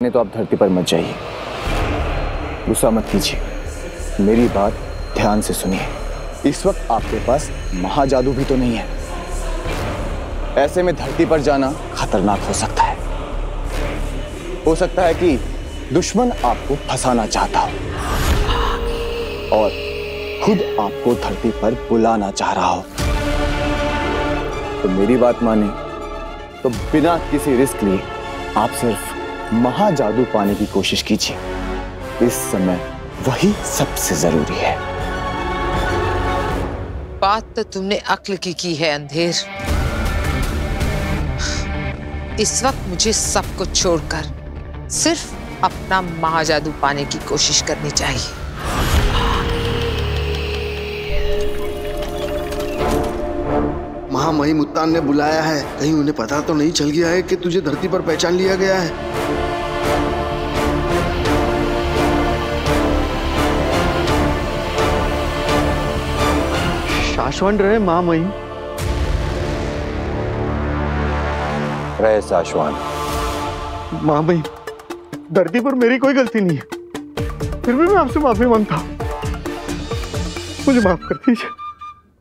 नहीं तो आप धरती पर मत जाइए, गुस्सा मत कीजिए, मेरी बात ध्यान से सुनिए। इस वक्त आपके पास महाजादू भी तो नहीं है, ऐसे में धरती पर जाना खतरनाक हो सकता है। हो सकता है कि दुश्मन आपको फंसाना चाहता हो और खुद आपको धरती पर बुलाना चाह रहा हो। तो मेरी बात माने तो बिना किसी रिस्क लिए आप सिर्फ महाजादू पाने की कोशिश कीजिए। इस समय वही सबसे जरूरी है। बात तो तुमने अक्ल की है अंधेर। इस वक्त मुझे सब कुछ छोड़कर सिर्फ अपना महाजादू पाने की कोशिश करनी चाहिए। महामहिम मुत्तान ने बुलाया है, कहीं उन्हें पता तो नहीं चल गया है कि तुझे धरती पर पहचान लिया गया है। शाश्वत रहे महामहिम। रहे शाश्वत। महामहिम, धरती पर मेरी कोई गलती नहीं है, फिर भी मैं आपसे माफी मांगता हूं, मुझे माफ कर दीजिए।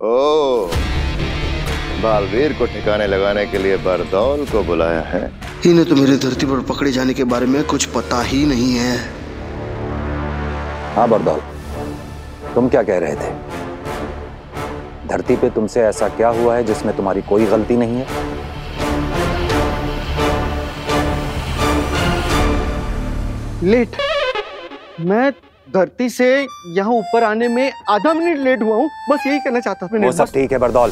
ओह, बालवीर को ठिकाने लगाने के लिए बरदौल को बुलाया है। इन्हें तो मेरे धरती पर पकड़े जाने के बारे में कुछ पता ही नहीं है। हाँ बरदौल, तुम क्या कह रहे थे? धरती पे तुमसे ऐसा क्या हुआ है जिसमें तुम्हारी कोई गलती नहीं है? लेट, मैं धरती से यहाँ ऊपर आने में आधा मिनट लेट हुआ हूँ, बस यही कहना चाहता था। वो सब ठीक है बरदौल,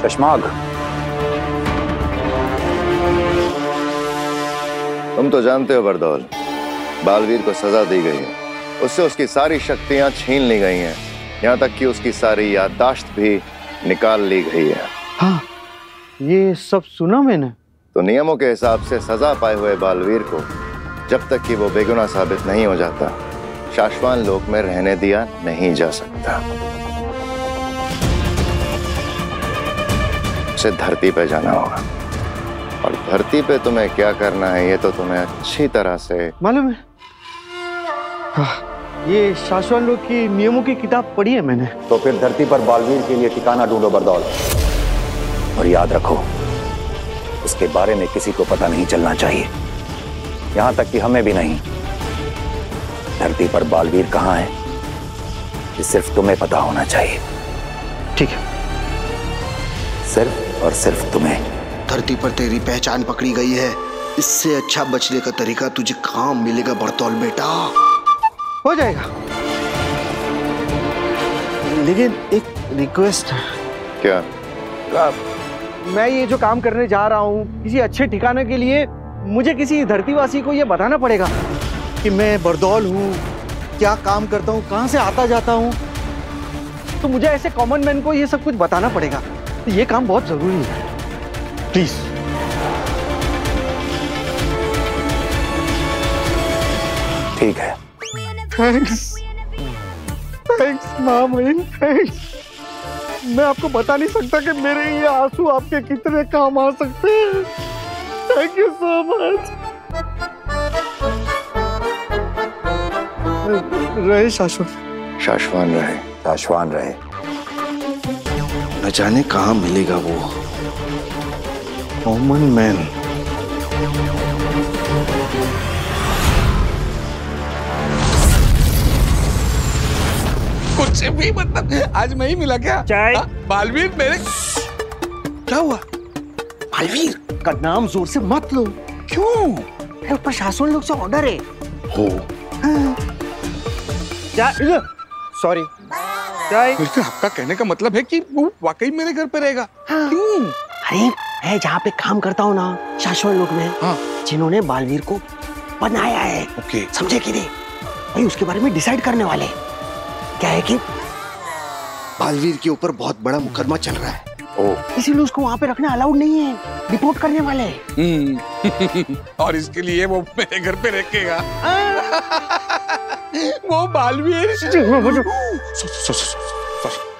शशमाग, तुम तो जानते हो बरदौल, बालवीर को सजा दी गई है, उससे उसकी सारी शक्तियां छीन ली गई हैं, यहाँ तक कि उसकी सारी याददाश्त भी निकाल ली गई है। हाँ, ये सब सुना मैंने। तो नियमों के हिसाब से सजा पाए हुए बालवीर को जब तक कि वो बेगुनाह साबित नहीं हो जाता, शाश्वत लोक में रहने दिया नहीं जा सकता। उसे धरती पे जाना होगा, और धरती पे तुम्हें क्या करना है ये तो तुम्हें अच्छी तरह से मालूम है। हाँ, ये शाश्वत लोक की नियमों की किताब पढ़ी है मैंने। तो फिर धरती पर बालवीर के लिए ठिकाना ढूंढो बरदौल, और याद रखो उसके बारे में किसी को पता नहीं चलना चाहिए, यहां तक कि हमें भी नहीं। धरती पर बालवीर कहां है ये सिर्फ तुम्हें पता होना चाहिए। ठीक है, सिर्फ और सिर्फ तुम्हें। धरती पर तेरी पहचान पकड़ी गई है, इससे अच्छा बचने का तरीका तुझे काम मिलेगा बरदौल बेटा। हो जाएगा, लेकिन एक रिक्वेस्ट है। क्या? मैं ये जो काम करने जा रहा हूँ किसी अच्छे ठिकाने के लिए, मुझे किसी धरतीवासी को ये बताना पड़ेगा कि मैं बरदौल हूँ, क्या काम करता हूँ, कहाँ से आता जाता हूँ। तो मुझे ऐसे कॉमन मैन को ये सब कुछ बताना पड़ेगा, तो ये काम बहुत जरूरी है। प्लीज। ठीक है। थैंक्स, थैंक्स महामहिम, थैंक्स। मैं आपको बता नहीं सकता कि मेरे ये आंसू आपके कितने काम आ सकते हैं। Thank you so much. रहे शाश्वत। शाश्वत रहे। शाश्वत रहे। न जाने कहाँ मिलेगा वो कॉमन मैन। कुछ भी मतलब आज मैं ही मिला क्या? चाय। बालवीर मेरे क्या हुआ? बालवीर का नाम जोर से मत लो। क्यों? मेरे ऊपर शाश्वत लोग से ऑर्डर है। हो सॉरी चाय। फिर आपका कहने का मतलब है कि वो वाकई मेरे घर पे रहेगा? हाँ। क्यों? अरे मैं जहाँ पे काम करता हूँ ना, शाश्वत लोक में, हाँ। जिन्होंने बालवीर को बनाया है, ओके। समझे कि नहीं भाई, उसके बारे में डिसाइड करने वाले क्या है कि बालवीर के ऊपर बहुत बड़ा मुकदमा चल रहा है। इसीलिए उसको वहाँ पे रखना अलाउड नहीं है, रिपोर्ट करने वाले हैं। और इसके लिए वो मेरे घर पे रखेगा। वो बालवीर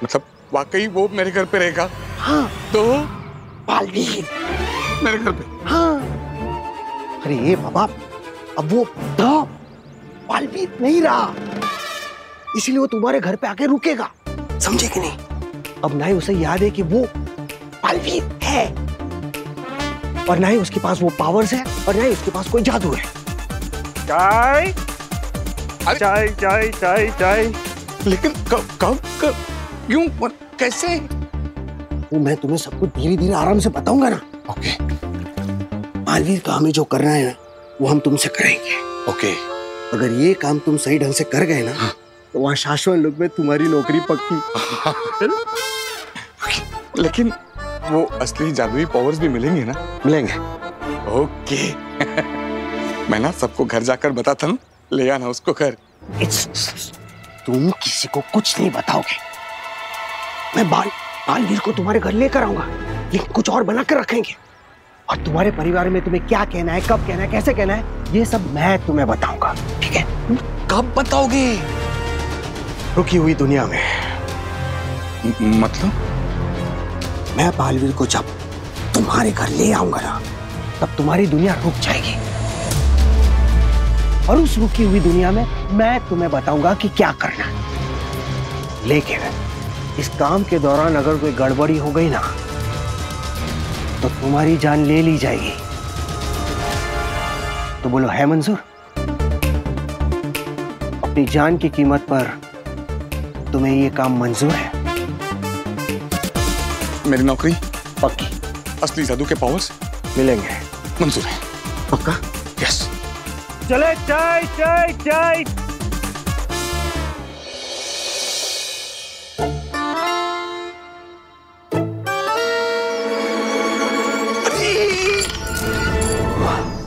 मतलब वाकई वो मेरे घर पे रहेगा? हाँ। तो बालवीर मेरे घर पे? हाँ। अरे ये बाबा, अब वो बालवीर नहीं रहा, इसीलिए वो तुम्हारे घर पे आके रुकेगा, समझे कि नहीं? अब ना ही उसे याद है कि वो बालवीर है, और ना ही उसके पास वो पावर्स है, और ना ही उसके पास कोई जादू है। चाय चाय चाय चाय चाय। लेकिन कब क्यों कैसे? वो मैं तुम्हें सब कुछ धीरे धीरे आराम से बताऊंगा ना। ओके। बालवीर का हमें जो करना है ना, वो हम तुमसे करेंगे। ओके। अगर ये काम तुम सही ढंग से कर गए ना, तो वहाँ शाश्वत लोक में तुम्हारी नौकरी पक्की। लेकिन वो असली जादुई पावर्स भी मिलेंगे ना? मिलेंगे। ओके। मैं ना सबको घर जाकर बताता हूँ, ले आना उसको घर। तुम किसी को कुछ नहीं बताओगे। मैं बालवीर को तुम्हारे घर लेकर आऊंगा, लेकिन कुछ और बना कर रखेंगे, और तुम्हारे परिवार में तुम्हें क्या कहना है, कब कहना है, कैसे कहना है, ये सब मैं तुम्हें बताऊंगा, ठीक है? कब बताओगे? रुकी हुई दुनिया में। मतलब? मैं बालवीर को जब तुम्हारे घर ले आऊंगा ना, तब तुम्हारी दुनिया रुक जाएगी, और उस रुकी हुई दुनिया में मैं तुम्हें बताऊंगा कि क्या करना है। लेकिन इस काम के दौरान अगर कोई गड़बड़ी हो गई ना, तो तुम्हारी जान ले ली जाएगी। तो बोलो, है मंजूर? अपनी जान की कीमत पर तुम्हें ये काम मंजूर है? मेरी नौकरी पक्की। असली जादू के पावर्स मिलेंगे। मंजूर है। पक्का? यस। चले चाय चाय चाय।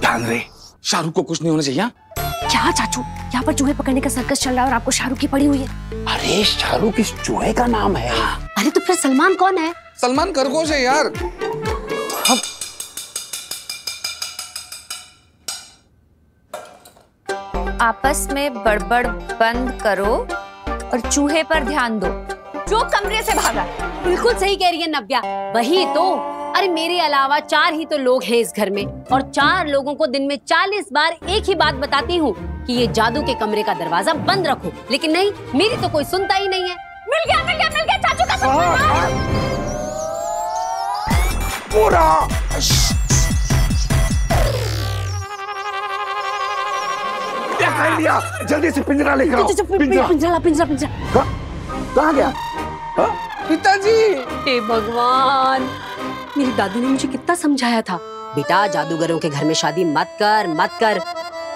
ध्यान रहे, शाहरुख को कुछ नहीं होना चाहिए। क्या चाचू, यहाँ पर चूहे पकड़ने का सर्कस चल रहा है और आपको शाहरुख की पड़ी हुई है। अरे शाहरुख इस चूहे का नाम है। अरे तो फिर सलमान कौन है? सलमान खरगोश है यार। आपस में बड़बड़ बंद करो और चूहे पर ध्यान दो जो कमरे से भागा। बिल्कुल सही कह रही है नव्या, वही तो। अरे मेरे अलावा 4 ही तो लोग हैं इस घर में, और 4 लोगों को दिन में 40 बार एक ही बात बताती हूँ कि ये जादू के कमरे का दरवाजा बंद रखो, लेकिन नहीं, मेरी तो कोई सुनता ही नहीं है। मिल गया मिल गया मिल गया चाचू का पूरा। क्या कर लिया? जल्दी से पिंजरा लेकर आओ। पिंजरा पिंजरा पिंजरा पिंजरा। कहाँ गया? पिताजी। हे भगवान, मेरी दादी ने मुझे कितना समझाया था, बेटा जादूगरों के घर में शादी मत कर मत कर,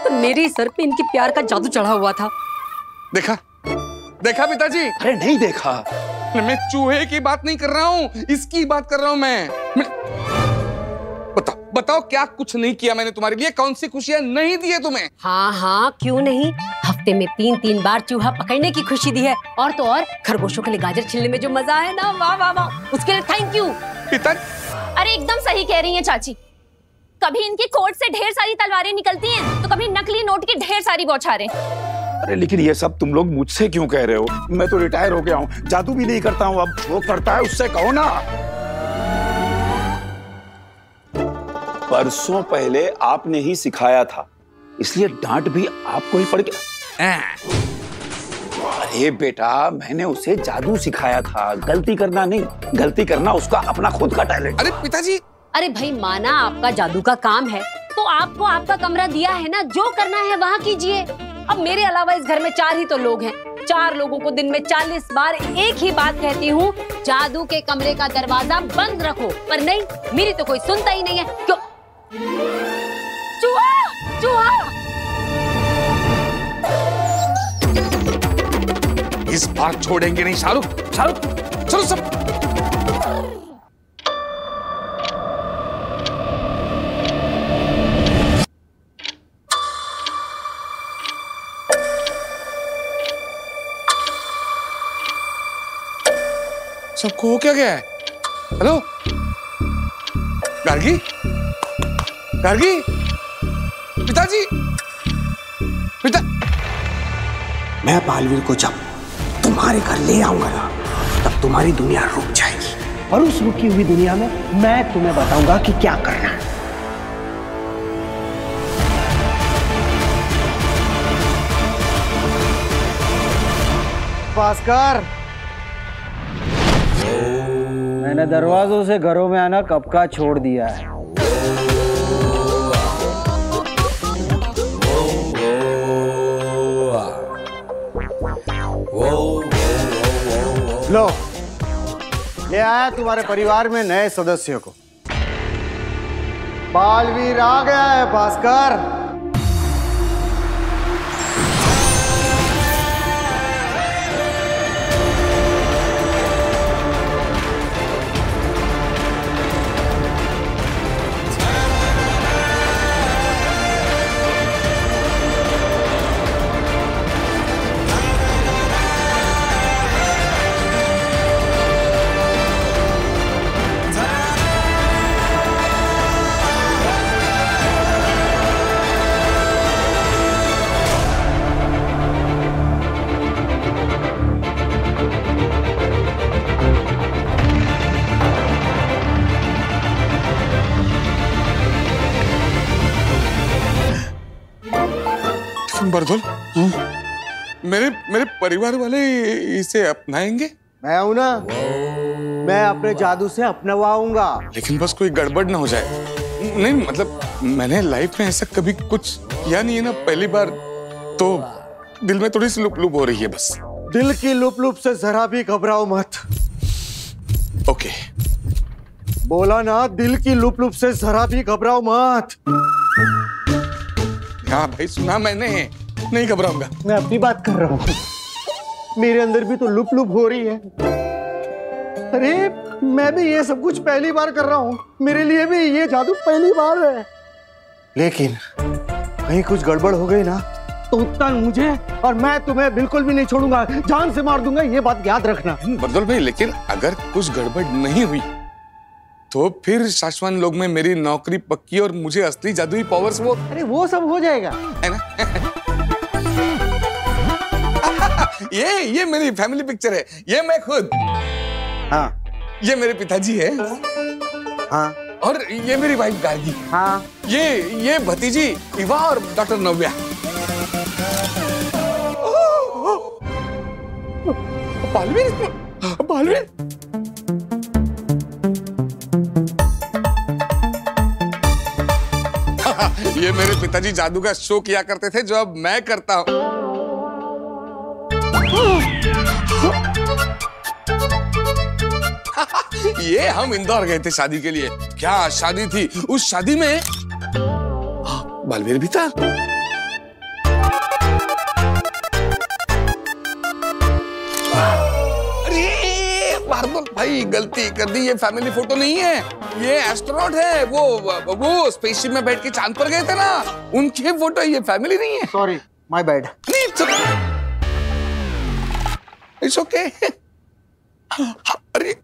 तो मेरे सर पे इनके प्यार का जादू चढ़ा हुआ था। देखा देखा पिताजी? अरे नहीं देखा। मैं चूहे की बात नहीं कर रहा हूँ, इसकी बात कर रहा हूँ मैं। बताओ बताओ, क्या कुछ नहीं किया मैंने तुम्हारे लिए? कौन सी खुशियां नहीं दी है तुम्हें? हाँ हाँ, क्यों नहीं, हफ्ते में 3-3 बार चूहा पकड़ने की खुशी दी है, और तो और खरगोशों के लिए गाजर छीलने में जो मजा है ना, वाह वाह वाह, उसके लिए थैंक यू। अरे एकदम सही कह रही हैं चाची। कभी इनकी कोट से ढेर सारी तलवारें निकलती हैं, तो कभी नकली नोट की ढेर सारी बौछारें। अरे लेकिन ये सब तुम लोग मुझसे क्यों कह रहे हो? मैं तो रिटायर हो गया हूँ, जादू भी नहीं करता हूँ। अब जो करता है उससे कहो ना। परसों पहले आपने ही सिखाया था, इसलिए डांट भी आपको ही पड़ गया। अरे बेटा, मैंने उसे जादू सिखाया था, गलती करना नहीं, गलती करना उसका अपना खुद का टैलेंट। अरे पिताजी। अरे भाई, माना आपका जादू का काम है, तो आपको आपका कमरा दिया है ना, जो करना है वहाँ कीजिए। अब मेरे अलावा इस घर में 4 ही तो लोग हैं, 4 लोगों को दिन में 40 बार एक ही बात कहती हूँ, जादू के कमरे का दरवाजा बंद रखो, पर नहीं, मेरी तो कोई सुनता ही नहीं है। क्यों? चूहा चूहा। इस बार छोड़ेंगे नहीं शाहरुख। शाहरुख चलो सब। सबको हो क्या गया है? हेलो गार्गी, गार्गी, पिताजी, पिता। मैं बालवीर को जब तुम्हारे घर ले आऊंगा ना, तब तुम्हारी दुनिया रुक जाएगी, और उस रुकी हुई दुनिया में मैं तुम्हें बताऊंगा कि क्या करना है। भास्कर, मैंने दरवाजों से घरों में आना कब का छोड़ दिया है। लो, ले आया तुम्हारे परिवार में नए सदस्य को। बालवीर आ गया है भास्कर। बरदौल, मेरे परिवार वाले इसे अपनाएंगे? मैं हूं ना, मैं अपने जादू से अपनवाऊंगा। लेकिन बस कोई गड़बड़ ना हो जाए। नहीं मतलब मैंने लाइफ में ऐसा कभी कुछ किया नहीं है ना, पहली बार, तो दिल में थोड़ी सी लुप लुप हो रही है बस। दिल की लुप लुप से जरा भी घबराओ मत। ओके। बोला ना, दिल की लुप लुप से जरा भी घबराओ मत। हाँ भाई, सुना मैंने, नहीं घबराऊंगा। मैं अपनी बात कर रहा हूँ, मेरे अंदर भी तो लुप लुप हो रही है। अरे मैं भी ये सब कुछ पहली बार कर रहा हूँ, मेरे लिए भी ये जादू पहली बार है। लेकिन कहीं कुछ गड़बड़ हो गई ना, तो उत्तान मुझे और मैं तुम्हें बिल्कुल भी नहीं छोड़ूंगा, जान से मार दूंगा, ये बात याद रखना। बरदौल भाई, लेकिन अगर कुछ गड़बड़ नहीं हुई तो फिर शाश्वत लोग में मेरी नौकरी पक्की और मुझे असली जादुई पावर्स वो। अरे वो सब हो जाएगा, है ना? ये मेरी फैमिली पिक्चर है, ये मैं खुद। हाँ, ये मेरे पिताजी है। हाँ, और ये मेरी वाइफ गार्गी। हाँ, ये भतीजी इवा और डॉक्टर नव्या। बालवीर, बालवीर। ये मेरे पिताजी जादू का शो किया करते थे, जो अब मैं करता हूं। ये हम इंदौर गए थे शादी के लिए। क्या शादी थी, उस शादी में बालवीर भी था। अरे बारदौल भाई, गलती कर दी, ये फैमिली फोटो नहीं है, ये एस्ट्रोनॉट है। वो स्पेसशिप में बैठ के चांद पर गए थे ना, उनके फोटो, ये फैमिली नहीं है। Sorry, my bad. It's okay. अरे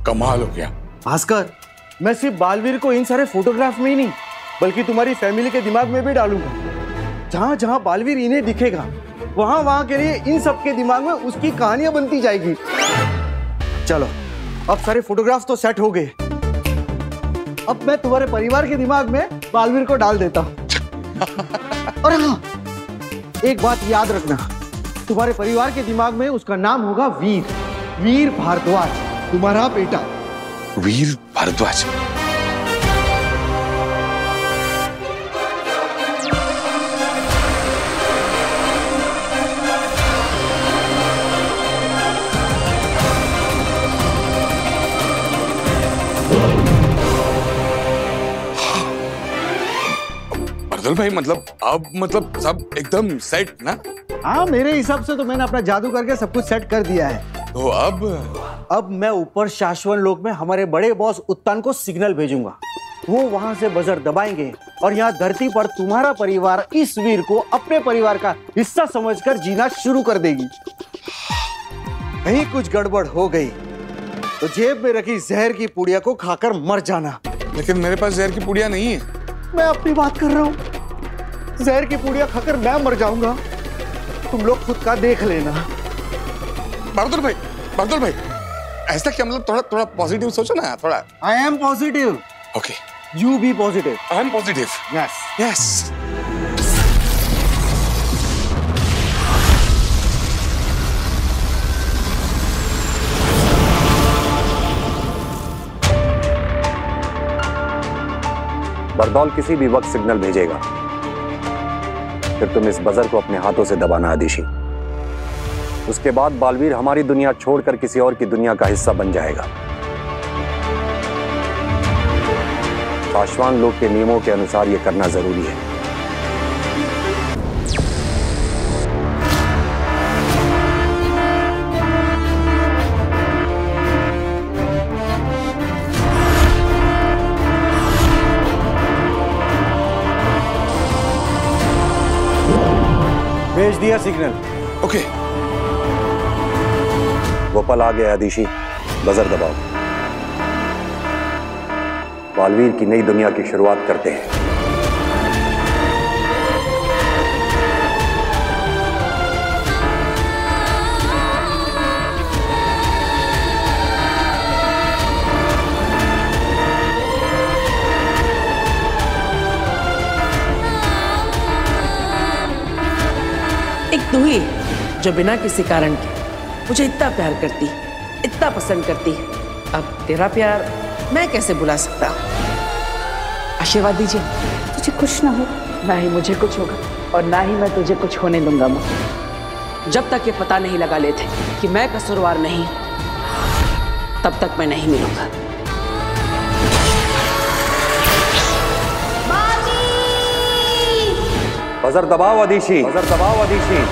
कमाल हो गया भास्कर। मैं सिर्फ बालवीर को इन सारे फोटोग्राफ में ही नहीं, बल्कि तुम्हारी फैमिली के दिमाग में भी डालूंगा। जहां जहां बालवीर इन्हें दिखेगा, वहां वहां के लिए इन सबके दिमाग में उसकी कहानियां बनती जाएगी। चलो, अब सारे फोटोग्राफ तो सेट हो गए, अब मैं तुम्हारे परिवार के दिमाग में बालवीर को डाल देता हूं। और हाँ, एक बात याद रखना, तुम्हारे परिवार के दिमाग में उसका नाम होगा वीर, वीर भारद्वाज, तुम्हारा बेटा। वीर भारद्वाज। बरदौल भाई, मतलब सब एकदम सेट ना? हाँ, मेरे हिसाब से तो मैंने अपना जादू करके सब कुछ सेट कर दिया है। तो अब मैं ऊपर शाश्वत लोक में हमारे बड़े बॉस उत्तान को सिग्नल भेजूंगा वो वहां से बजर दबाएंगे और यहाँ धरती पर तुम्हारा परिवार इस वीर को अपने परिवार का हिस्सा समझकर जीना शुरू कर देगी। कहीं कुछ गड़बड़ हो गई तो जेब में रखी जहर की पुड़िया को खाकर मर जाना। लेकिन मेरे पास जहर की पुड़िया नहीं है। मैं अपनी बात कर रहा हूँ। जहर की पुड़िया खाकर मैं मर जाऊंगा, तुम लोग खुद का देख लेना। बहादुर भाई ऐसा क्या, मतलब थोड़ा थोड़ा पॉजिटिव सोचो ना थोड़ा। I am positive. Okay, you be positive. I am positive. Yes yes. बरदौल किसी भी वक्त सिग्नल भेजेगा, फिर तुम इस बजर को अपने हाथों से दबाना आदिशी। उसके बाद बालवीर हमारी दुनिया छोड़कर किसी और की दुनिया का हिस्सा बन जाएगा। पाशवान लोग के नियमों के अनुसार यह करना जरूरी है। भेज दिया सिग्नल। ओके। वो पल आ गया आदिशी, बजर दबाओ। बालवीर की नई दुनिया की शुरुआत करते हैं। एक तू ही जो बिना किसी कारण के मुझे इतना प्यार करती, इतना पसंद करती। अब तेरा प्यार मैं कैसे बुला सकता हूँ? आशीर्वाद दीजिए। तुझे कुछ ना हो। ना ही मुझे कुछ होगा और ना ही मैं तुझे कुछ होने दूंगा। जब तक ये पता नहीं लगा लेते कि मैं कसूरवार नहीं, तब तक मैं नहीं मिलूंगा। बजर दबाओ आदिशी, बजर दबाओ आदिशी।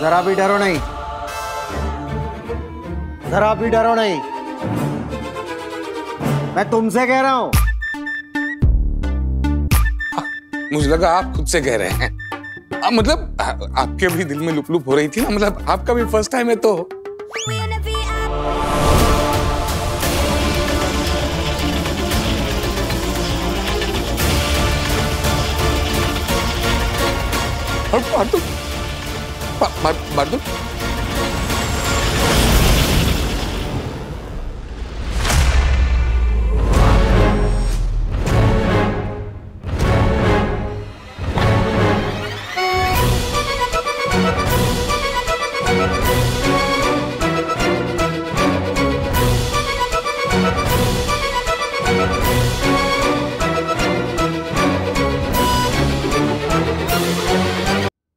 जरा भी डरो नहीं, जरा भी डरो नहीं। मैं तुमसे कह रहा हूं। मुझे लगा आप खुद से कह रहे हैं। मतलब आपके भी दिल में लुप लुप हो रही थी ना, मतलब आपका भी फर्स्ट टाइम है तो। बहादुर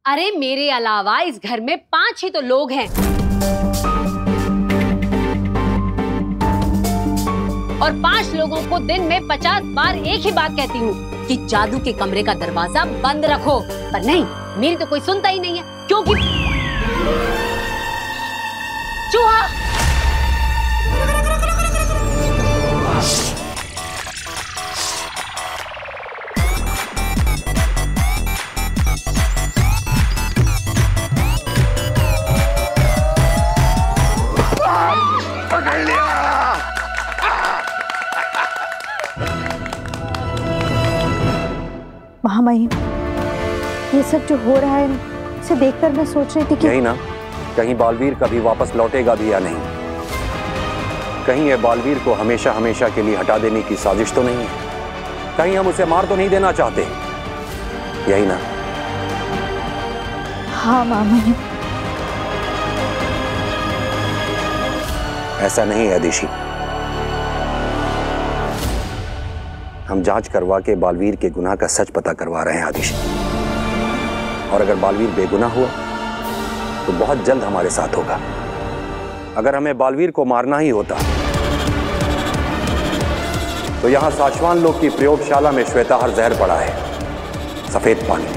अरे मेरे अलावा इस घर में 5 ही तो लोग हैं, और 5 लोगों को दिन में 50 बार एक ही बात कहती हूँ कि जादू के कमरे का दरवाजा बंद रखो, पर नहीं, मेरी तो कोई सुनता ही नहीं है, क्योंकि चूहा। महामहिम, ये सब जो हो रहा है इसे देखकर मैं सोच रही थी कि यही ना, कहीं बालवीर कभी वापस लौटेगा भी या नहीं। कहीं ये बालवीर को हमेशा हमेशा के लिए हटा देने की साजिश तो नहीं है। कहीं हम उसे मार तो नहीं देना चाहते, यही ना। हाँ मामा जी। ऐसा नहीं है आदिशि। हम जांच करवा के बालवीर के गुनाह का सच पता करवा रहे हैं आदिशि। और अगर बालवीर बेगुनाह हुआ तो बहुत जल्द हमारे साथ होगा। अगर हमें बालवीर को मारना ही होता तो यहां साशवान लोग की प्रयोगशाला में श्वेताहार जहर पड़ा है, सफेद पानी।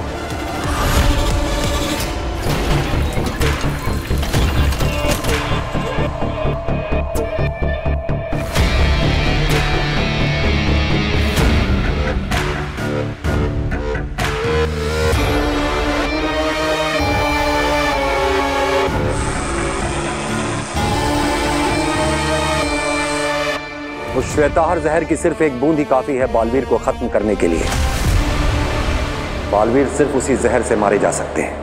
उस श्वेताहार जहर की सिर्फ एक बूंद ही काफी है बालवीर को खत्म करने के लिए। बालवीर सिर्फ उसी जहर से मारे जा सकते हैं।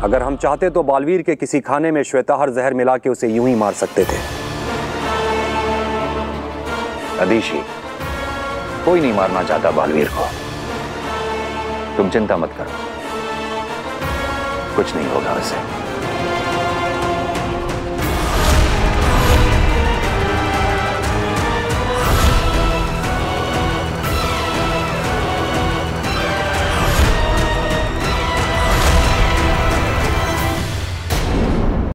अगर हम चाहते तो बालवीर के किसी खाने में श्वेताहार जहर मिला के उसे यूं ही मार सकते थे। आदिशि, कोई नहीं मारना चाहता बालवीर को। तुम चिंता मत करो, कुछ नहीं होगा उसे।